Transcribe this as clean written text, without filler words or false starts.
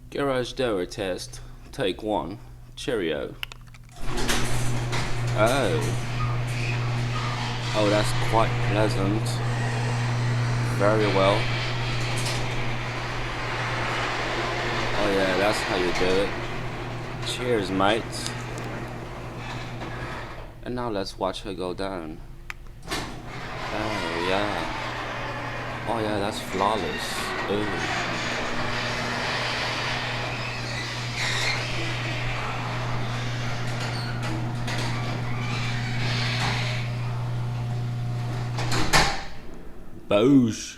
Garage door test. Take one. Cheerio. Oh. Oh, that's quite pleasant. Very well. Oh yeah, that's how you do it. Cheers, mate. And now let's watch her go down. Oh yeah. Oh yeah, that's flawless. Ooh. Boosh.